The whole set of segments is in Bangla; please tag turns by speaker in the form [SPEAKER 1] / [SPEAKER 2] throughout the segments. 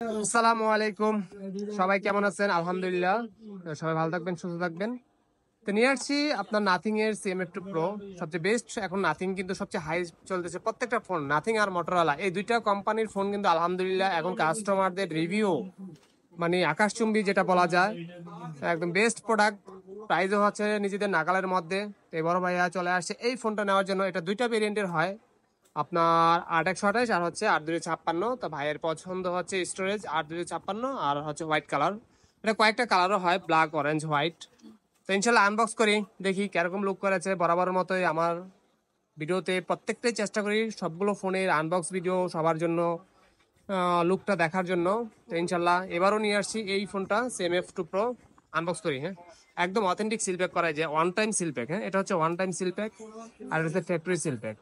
[SPEAKER 1] আসসালামু আলাইকুম, সবাই কেমন আছেন? আলহামদুলিল্লাহ, সবাই ভালো থাকবেন, সুস্থ থাকবেন। তো নিয়ে আসছি আপনার নাথিং এর CMF2 Pro। সবচেয়ে বেস্ট এখন নাথিং কিন্তু সবচেয়ে হাই চলতেছে প্রত্যেকটা ফোন, নাথিং আর মোটরোলা, এই দুইটা কোম্পানির ফোন কিন্তু আলহামদুলিল্লাহ এখন কাস্টমারদের রিভিউ মানে আকাশচুম্বী যেটা বলা যায়, একদম বেস্ট প্রোডাক্ট। প্রাইসও হচ্ছে নিজেদের নাগালের মধ্যে। তো এই বড় ভাইয়া চলে আসছে এই ফোনটা নেওয়ার জন্য। এটা দুইটা ভেরিয়েন্টের হয়, আপনার 8 128 আর হচ্ছে 8 256। তো ভাইয়ের পছন্দ হচ্ছে স্টোরেজ 8 256 আর হচ্ছে হোয়াইট কালার। এটা কয়েকটা কালারও হয়, ব্ল্যাক, অরেঞ্জ, হোয়াইট। তো ইনশাল্লাহ আনবক্স করি, দেখি কিরকম লুক করেছে। বরাবর মতোই আমার ভিডিওতে প্রত্যেকটাই চেষ্টা করি সবগুলো ফোনের আনবক্স ভিডিও সবার জন্য, লুকটা দেখার জন্য। তো ইনশাল্লাহ এবারও নিয়ে আসছি এই ফোনটা CMF2 Pro। আনবক্স করি। হ্যাঁ, একদম অথেন্টিক সিল প্যাক করা যায়, ওয়ান টাইম সিল প্যাক। হ্যাঁ, এটা হচ্ছে ওয়ান টাইম সিল প্যাক আর এটা হচ্ছে ফ্যাক্টরি সিল প্যাক।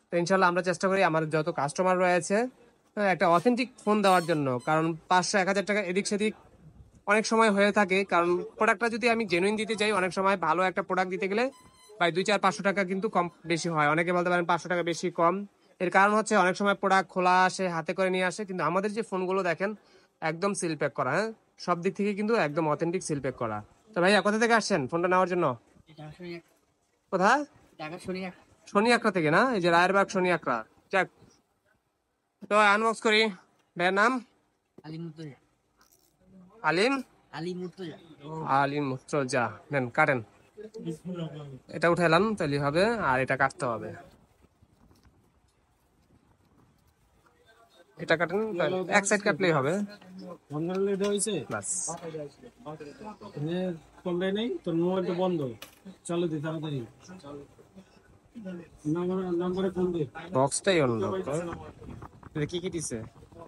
[SPEAKER 1] তো ইনশাল্লাহ আমরা চেষ্টা করি আমার যত কাস্টমার রয়েছে একটা অথেন্টিক ফোন দেওয়ার জন্য। কারণ 500 1000 টাকা এদিক সেদিক অনেক সময় হয়ে থাকে। কারণ প্রোডাক্টটা যদি আমি জেনুইন দিতে চাই, অনেক সময় ভালো একটা প্রোডাক্ট দিতে গেলে প্রায় 2 4 500 টাকা কিন্তু কম বেশি হয়। অনেকে বলতে পারেন 500 টাকা বেশি কম। এর কারণ হচ্ছে অনেক সময় প্রোডাক্ট খোলা আসে, হাতে করে নিয়ে আসে, কিন্তু আমাদের যে ফোনগুলো দেখেন একদম সিল প্যাক করা। হ্যাঁ, সব দিক থেকে কিন্তু একদম অথেন্টিক সিল প্যাক করা। তো ভাইয়া কোথা থেকে আসছেন ফোনটা নেওয়ার জন্য? কোথায়? শনি আকরা থেকে না? এই যে রায়েরবাগ শনি আকরা। যাক, তো আনবক্স করি। ভাইয়ের নাম আলিম। আলিম মুর্তজা। নেন, কাটেন। এটা উঠাইলাম তাহলে হবে, আর এটা কাটতে হবে। এটা কাটেন, এক সাইড কাটলেই হবে। ব্যাস।
[SPEAKER 2] নেই তোর মোবাইলটা বন্ধ, চালু দি তাড়াতাড়ি। নাম্বারে ফোন দে।
[SPEAKER 1] বক্সটাই অন্য। এটা কি কি দিছে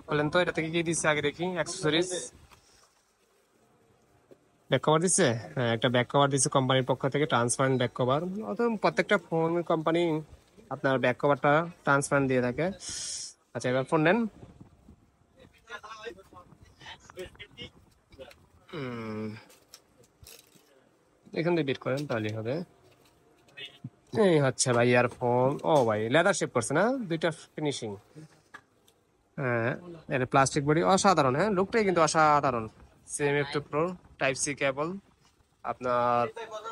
[SPEAKER 1] বলেন তো? এটা থেকে কি দিছে আগে দেখি। অ্যাক্সেসরিজ, ব্যাক কভার দিছে। হ্যাঁ, একটা ব্যাক কভার দিছে কোম্পানির পক্ষ থেকে, ট্রান্সপারেন্ট ব্যাক কভার। অথবা প্রত্যেকটা ফোন কোম্পানি আপনার ব্যাক কভারটা ট্রান্সপারেন্ট দিয়ে থাকে। আচ্ছা, এবার ফোন নেন। এখান থেকে বের করেন তাহলেই হবে। এই হচ্ছে ভাই ইয়ারফোন। ও ভাই, লেদার শেপ করছে না দুইটা, ফিনিশিং। হ্যাঁ, এটা প্লাস্টিক বডি, অসাধারণ। হ্যাঁ, লুকটাই কিন্তু অসাধারণ। CMF2 Pro, টাইপ সি কেবল, আপনার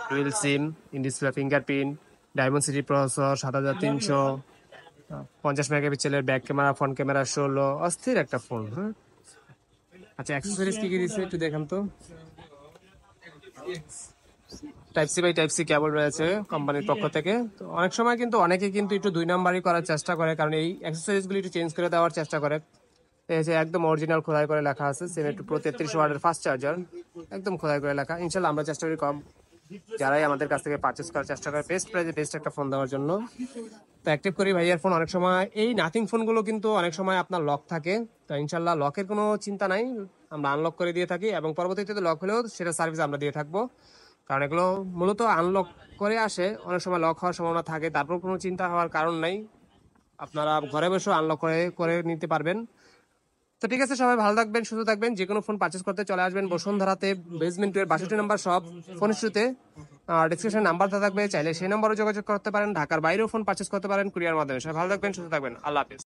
[SPEAKER 1] dual SIM, in display fingerprint, diamond city processor, 7350 মেগাপিক্সেলের ব্যাক ক্যামেরা, ফ্রন্ট ক্যামেরা 16, অস্থির একটা ফোন। হ্যাঁ, আচ্ছা, অ্যাক্সেসরিজ কি কি দিচ্ছে একটু দেখান তো। Type C by type C cable রয়েছে কোম্পানির পক্ষ থেকে। তো অনেক সময় কিন্তু অনেকে কিন্তু একটু 2 নাম্বারই করার চেষ্টা করে, কারণ এই অ্যাক্সেসরিজ গুলি একটু চেঞ্জ করে দেওয়ার চেষ্টা করে। এই যে একদম অরিজিনাল খোদাই করে লেখা আছে CMF2 Pro 33 ওয়াটের ফাস্ট চার্জার, একদম খোদাই করে লেখা। ইনশাল্লাহ আমরা চেষ্টা করি কম যারাই আমাদের কাছ থেকে পারচেস করার চেষ্টা করে বেস্ট প্রাইসে বেস্ট একটা ফোন দেওয়ার জন্য। তো অ্যাক্টিভ করি ভাইয়ার ফোন। অনেক সময় এই নাথিং ফোনগুলো কিন্তু অনেক সময় আপনার লক থাকে। তো ইনশাল্লাহ লকের কোনো চিন্তা নাই, আমরা আনলক করে দিয়ে থাকি এবং পরবর্তীতে লক হলেও সেটা সার্ভিস আমরা দিয়ে থাকবো। কারণ এগুলো মূলত আনলক করে আসে, অনেক সময় লক হওয়ার সম্ভাবনা থাকে, তারপর কোনো চিন্তা হওয়ার কারণ নাই, আপনারা ঘরে বসে আনলক করে করে নিতে পারবেন। তো ঠিক আছে, সবাই ভালো থাকবেন, সুস্থ থাকবেন। যে কোনো ফোন পারচেস করতে চলে আসবেন বসুন্ধরাতে, বেসমেন্ট 62 নম্বর শপ, ফোন ইস্যুতে ডিসক্রিপশনে নাম্বার থাকবে, চাইলে সেই নম্বরে যোগাযোগ করতে পারেন। ঢাকার বাইরেও ফোন পারচেস করতে পারেন কুরিয়ার মাধ্যমে। সবাই ভালো থাকবেন, সুস্থ থাকবেন। আল্লাহ হাফিজ।